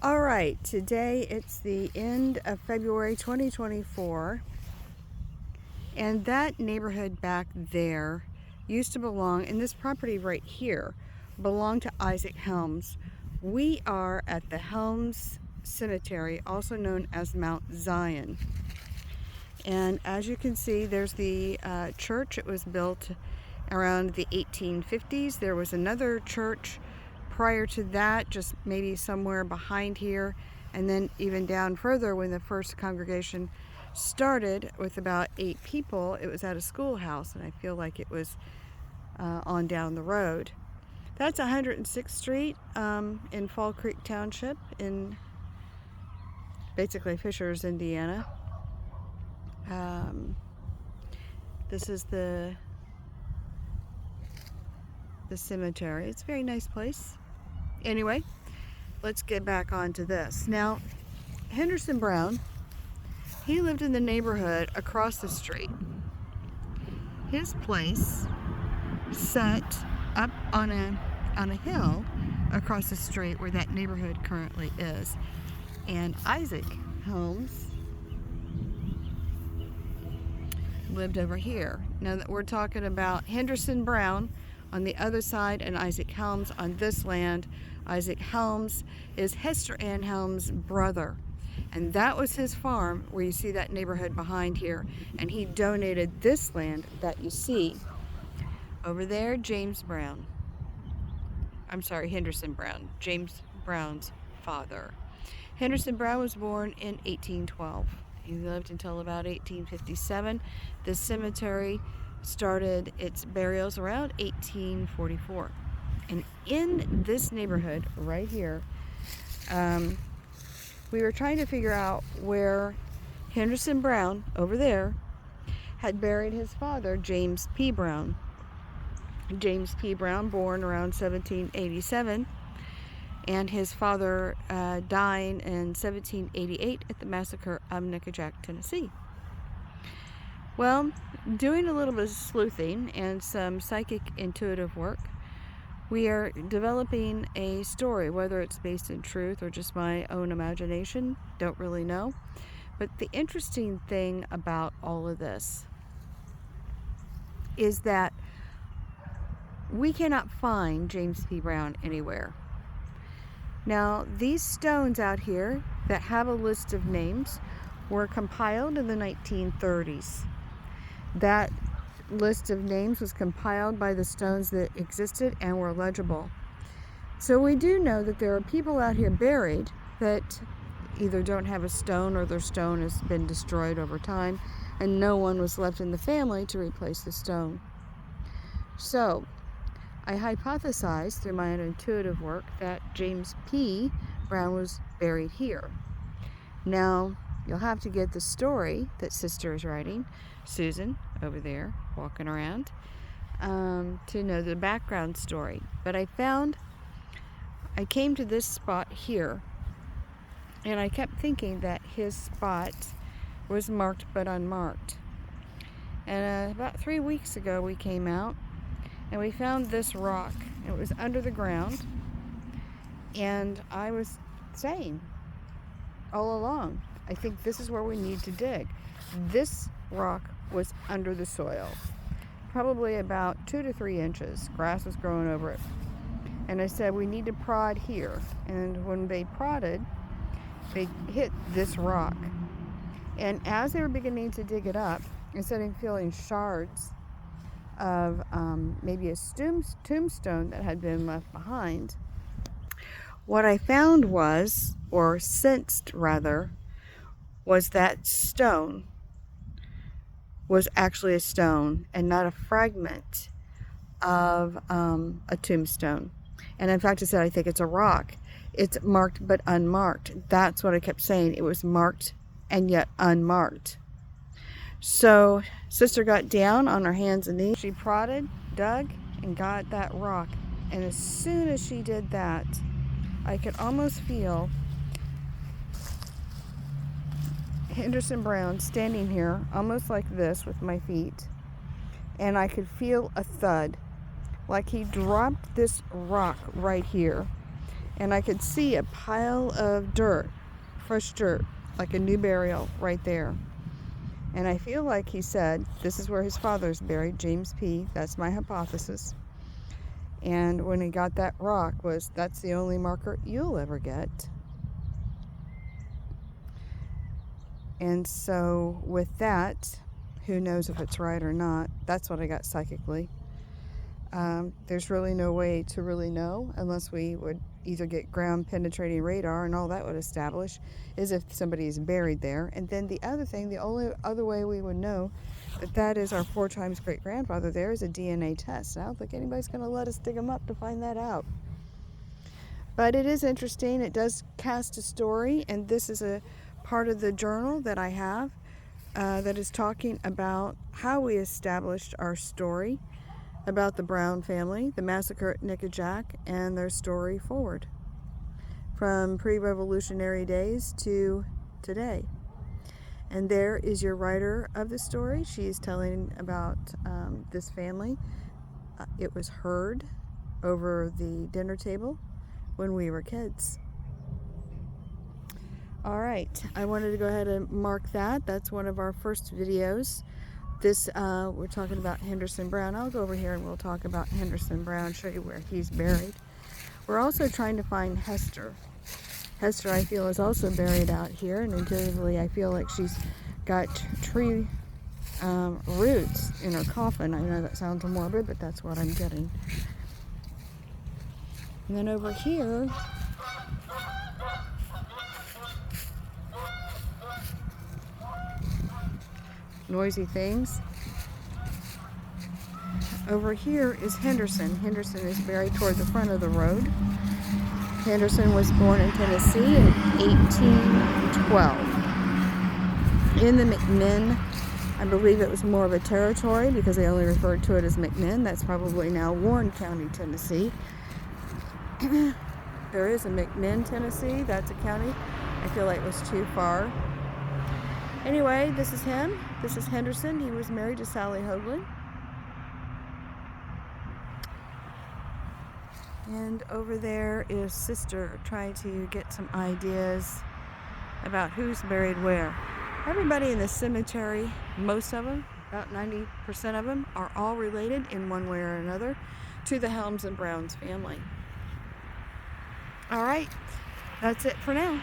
All right, today it's the end of February 2024, and that neighborhood back there used to belong, and this property right here belonged to Isaac Helms. We are at the Helms Cemetery, also known as Mount Zion. And as you can see, there's the church. It was built around the 1850s. There was another church prior to that, just maybe somewhere behind here, and then even down further when the first congregation started with about 8 people, it was at a schoolhouse, and I feel like it was on down the road. That's 106th Street in Fall Creek Township in basically Fishers, Indiana. This is the cemetery. It's a very nice place. Anyway, let's get back onto this. Now, Henderson Brown, he lived in the neighborhood across the street. His place sat up on a hill across the street where that neighborhood currently is. And Isaac Helms lived over here. Now that we're talking about Henderson Brown on the other side and Isaac Helms on this land. Isaac Helms is Hester Ann Helms' brother, and that was his farm where you see that neighborhood behind here, and he donated this land that you see over there. James Brown, I'm sorry, Henderson Brown, James Brown's father. Henderson Brown was born in 1812. He lived until about 1857. The cemetery started its burials around 1844. And in this neighborhood right here, we were trying to figure out where Henderson Brown, over there, had buried his father, James P. Brown. James P. Brown, born around 1787, and his father dying in 1788 at the massacre of Nickajack, Tennessee. Well, doing a little bit of sleuthing and some psychic intuitive work, we are developing a story, whether it's based in truth or just my own imagination, don't really know. But the interesting thing about all of this is that we cannot find James P. Brown anywhere. Now, these stones out here that have a list of names were compiled in the 1930s. That list of names was compiled by the stones that existed and were legible. So we do know that there are people out here buried that either don't have a stone or their stone has been destroyed over time and no one was left in the family to replace the stone. So I hypothesized through my own intuitive work that James P. Brown was buried here. Now, you'll have to get the story that Sister is writing, Susan, over there, walking around, to know the background story. But I came to this spot here, and I kept thinking that his spot was marked but unmarked. And about 3 weeks ago, we came out, and we found this rock. It was under the ground, and I was saying all along, I think this is where we need to dig. This rock was under the soil, probably about 2 to 3 inches. Grass was growing over it. And I said, we need to prod here. And when they prodded, they hit this rock. And as they were beginning to dig it up, instead of feeling shards of maybe a tombstone that had been left behind, what I found was, or sensed rather, was that stone was actually a stone and not a fragment of a tombstone. And in fact, I said, I think it's a rock. It's marked but unmarked. That's what I kept saying. It was marked and yet unmarked. So Sister got down on her hands and knees. She prodded, dug, and got that rock. And as soon as she did that, I could almost feel Henderson Brown standing here, almost like this with my feet, and I could feel a thud, like he dropped this rock right here, And I could see a pile of dirt, fresh dirt, like a new burial right there. And I feel like he said, this is where his father's buried, James P. That's my hypothesis. And when he got that rock that's the only marker you'll ever get. And so with that, who knows if it's right or not? That's what I got psychically. There's really no way to really know unless we would either get ground penetrating radar, and all that would establish is if somebody is buried there. And then the other thing, the only other way we would know that that is our 4 times great grandfather there is a DNA test. I don't think anybody's going to let us dig them up to find that out. But it is interesting. It does cast a story, and this is a part of the journal that I have that is talking about how we established our story about the Brown family, the massacre at Nickajack, and their story forward from pre-revolutionary days to today. And there is your writer of the story. She is telling about this family. It was heard over the dinner table when we were kids. All right, I wanted to go ahead and mark that. That's one of our first videos. This, we're talking about Henderson Brown. I'll go over here and we'll talk about Henderson Brown, show you where he's buried. We're also trying to find Hester. Hester, I feel, is also buried out here, and intuitively I feel like she's got tree roots in her coffin. I know that sounds morbid, but that's what I'm getting. And then over here, noisy things. Over here is Henderson. Henderson is buried toward the front of the road. Henderson was born in Tennessee in 1812. In the McMinn, I believe it was more of a territory because they only referred to it as McMinn. That's probably now Warren County, Tennessee. There is a McMinn, Tennessee. That's a county. I feel like it was too far. Anyway, this is him. This is Henderson. He was married to Sally Hoagland. And over there is Sister trying to get some ideas about who's buried where. Everybody in the cemetery, most of them, about 90% of them, are all related in one way or another to the Helms and Browns family. All right, that's it for now.